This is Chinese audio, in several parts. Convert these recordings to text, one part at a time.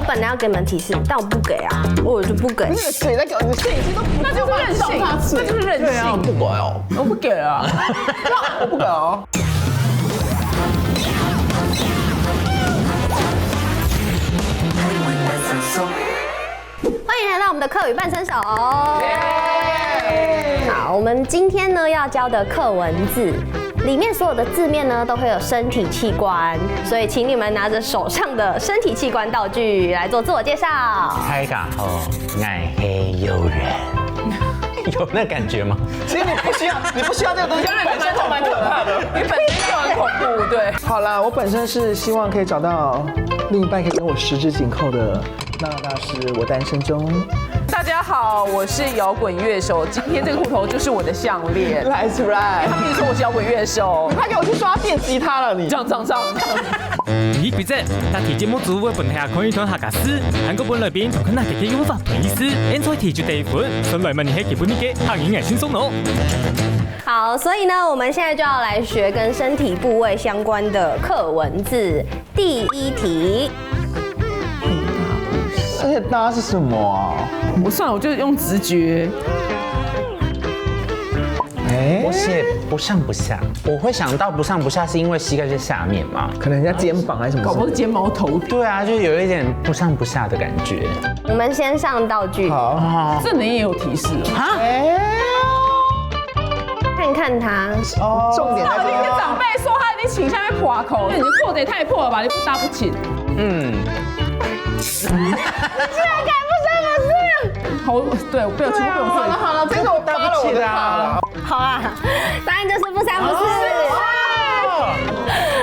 本来要给你们提示，但我不给啊，我就不给。那个谁在给你的摄影机都不，那就是任性，那就是任性。对啊，不给哦，我不给啊，我不给哦。欢迎来到我们的课语半生熟。好，我们今天呢要教的课文字，里面所有的字面呢都会有身体器官，所以请你们拿着手上的身体器官道具来做自我介绍。开嘎后爱黑诱人，有那感觉吗？其实你不需要这个东西，本身就蛮可怕的。你本身就很恐怖，对。好啦，我本身是希望可以找到另一半可以跟我十指紧扣的娜娜大师，我单身中。大家好，我是摇滚乐手，今天这个裤头就是我的项链。That's right。他跟你说我是摇滚乐手，你快给我去刷电吉他了，你。上。第一规则，答题节目组會本下可以同下家私，韓國本裏邊同佢那嘅用法同意思，因此題就第一款，上來問你係基本嘅行影係輕鬆咯。好，所以呢，我们现在就要来学跟身体部位相关的课文字。第一题，而且大家是什么啊？我算了，我就用直觉。我写不上不下，我会想到不上不下是因为膝盖在下面嘛？可能人家肩膀还是什么？搞不好是睫毛头。对啊，就有一点不上不下的感觉。我们先上道具，好。这里也有提示哦。看看它。哦，重点在这你的个。长辈说他已经倾下面破口，你的扣子也太破了吧？你不搭不起。居然赶不上我是。好，对，我被我全部被我睡。好了，这个我搭了我的啦。好啦，答案就是不三不四。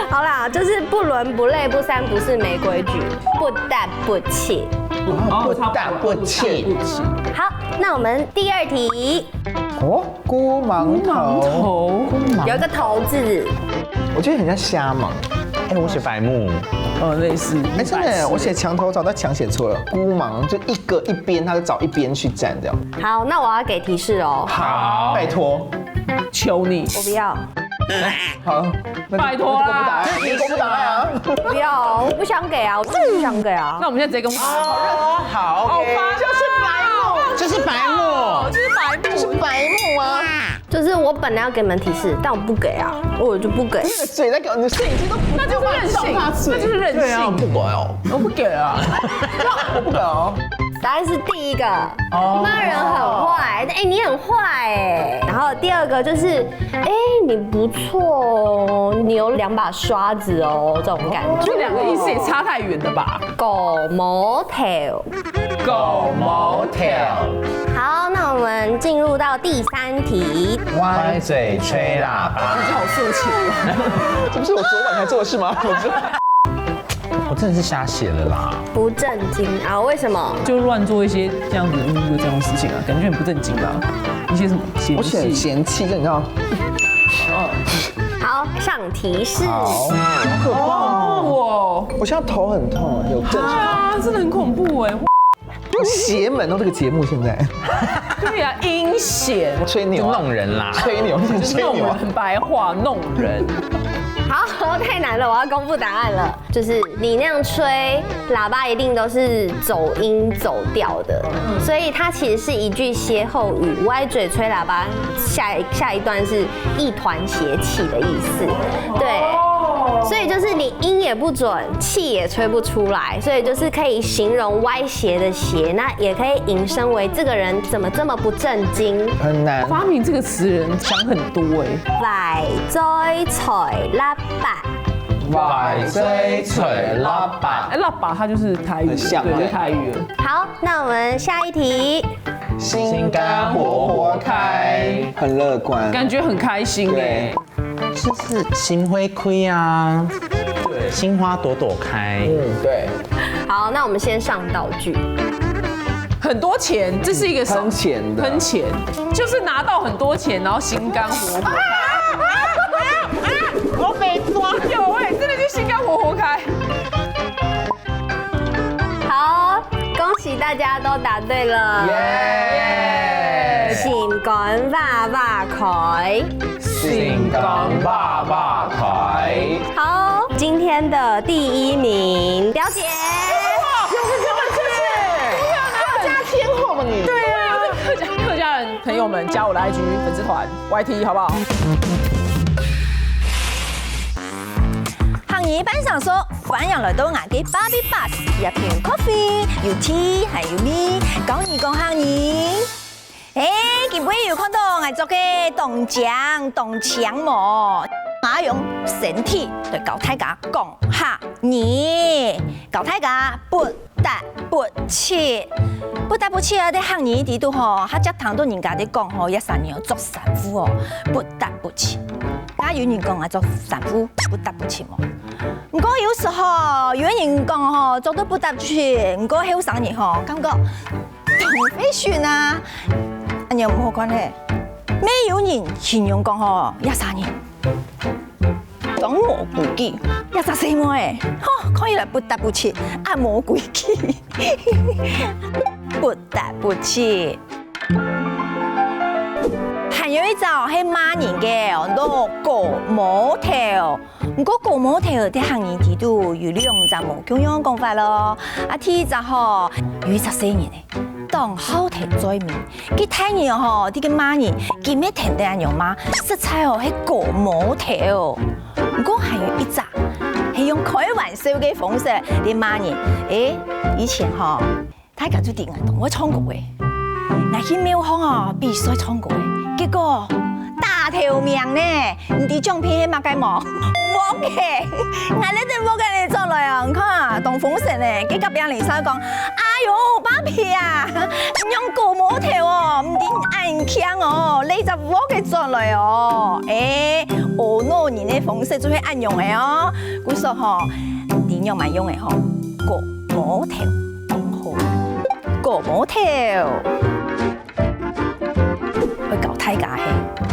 好啦，就是不伦不类不三不四没规矩，不搭不起。不打不气。好，那我们第二题，哦，孤盲头。有一个头字，我觉得很像瞎盲。我写白目。类似。真的，我写墙头草，但墙写错了。孤盲就一边，他就找一边去站这样。好，那我要给提示哦。好，拜托，求你，我不要，好，拜托啦，你公布答案啊！不要，我不想给啊，我真的不想给啊。那我们现在直接公布。好，好吧，就是白目，就是白目啊。就是我本来要给你们提示，但我不给啊，我就不给。那个嘴在给你的摄影机都不，那就是任性，那就是任对啊，性。不给哦，我不给啊。我不给哦。答案是第一个，骂人很坏，你很坏哎。然后第二个就是，你不错哦，你有2把刷子哦，这种感觉。这两个意思也差太远了吧？狗 motel。狗 motel。好，那我们进入到第3题。歪嘴吹喇叭。这好色情啊！这不是我昨晚才做的事吗？我真的是瞎写了啦。不正经啊？为什么？就乱做一些这样子这种事情啊，感觉很不正经啊。一些什么嫌我选弃？嫌弃，就你知道。好，上提示。好可怕哦！我现在头很痛，有正常。啊，真的很恐怖哎！邪门哦，这个节目现在。对啊，阴险，吹牛啊，弄人啦，吹牛，就是弄人，很白话，弄人。好，太难了，我要公布答案了。就是你那样吹喇叭，一定都是走音走调的，所以它其实是一句歇后语。歪嘴吹喇叭，下一段是一团邪气的意思。对，所以就是你音也不准，气也吹不出来，所以就是可以形容歪斜的斜，那也可以引申为这个人怎么这么不正经。很难。发明这个词人想很多哎。歪嘴吹喇叭。歪嘴吹喇叭。喇叭它就是台语，对，就台语了。好，那我们下一题。心肝活活开，很乐观，感觉很开心哎。就是心会亏啊，对，心花朵朵开。对。好，那我们先上道具。很多钱，这是一个喷钱的，喷钱就是拿到很多钱，然后心肝活活开。我被抓有哎，真的就心肝活活开。好，恭喜大家都答对了。耶！心肝爸爸開，心肝爸爸開。好，今天的第1名，表姐。友们加我的 IG 粉丝团 YT 好不好？行业班上说，欢迎来到我嘅Barbie Bus，一瓶 coffee， 有 tea， 还有米，講義講行業。今尾有看到我做嘅動槍模，我用身體對教大家講下嘢，教大家不得不切。不得不切啊！啲行業啲都嗬，他只聽到人家啲講嗬，一三年要做神父哦，不得不切。家有人講啊，做神父不得不切喎。唔過有時候有人講嗬，做到不得不切，唔過後生人嗬，感覺同飛船啊，又唔好講咧。咩有人形容講嗬，一三年講無規矩，一十四模誒，嗬，可以嚟不得不切，啊無規矩。不得不切，還有一招係罵人嘅，好多過模條。唔過過模條啲行業啲都有兩隻冇咁樣講法咯。第一隻嗬，有14年誒，當後題在面，佢睇人嗬，啲嘅罵人，佢咩停得人用罵，實在哦係過模條。唔過還有一隻係用開玩笑嘅方式嚟罵人，以前嗬。大家都點啊？同我唱歌嘅，我去廟巷啊，必須唱歌嘅，結果大條命呢，唔知獎品係乜嘅冇，冇嘅，我呢啲冇嘅你做來啊，你看啊，當風神咧，佢隔壁鄰居講，哎呦，爸比啊，用過模條哦，唔知硬強哦，你就冇嘅做來哦，我攞人嘅方式就係按用嘅哦，佢說嗬，點用咪用嘅嗬，過模條。過模條，去教大家係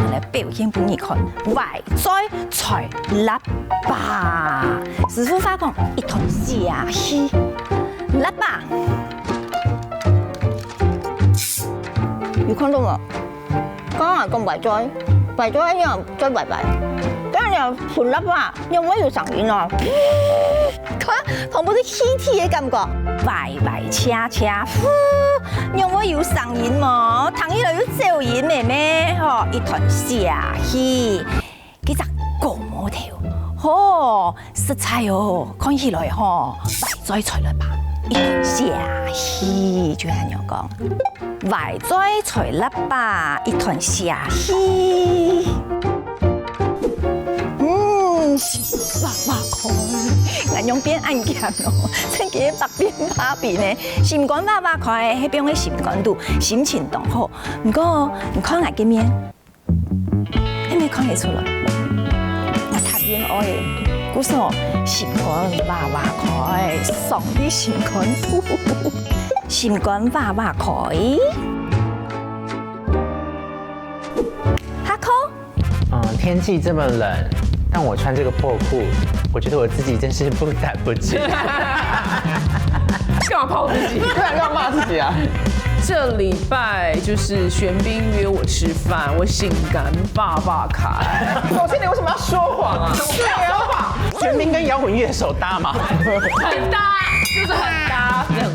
嚟表現俾你看，外在才立吧。師傅發講一團下去，立吧。有看到冇？剛剛講外在一樣再外在，當然又全立吧，因為要上癮啊。佢同嗰啲氣體嘅感覺。歪恰恰，因為要上癮嘛，糖依度要照演咩咩，嗬，一團下去，幾隻過模條，嗬，實在哦，看起來嗬，再才來吧，一團下去，就係咁講，歪再才來吧，一團下去。哇開，我用邊按鍵哦，真幾百變芭比呢？心肝爸爸開，喺邊個心肝度，心情當好。唔過你看我嘅面，你咪看得出來？我睇邊我嘅，故說心肝爸爸開，送啲心肝度，心肝爸爸開。哈扣。天氣這麼冷。但我穿這個破褲，我覺得我自己真是不得不切。幹嘛泡自己？对啊，干嘛骂自己啊？這禮拜就是玄彬約我吃飯，我心肝爸爸開。首先你為什麼要說謊啊？對啊，玄彬跟搖滾樂手搭嗎？很搭，就是很搭，很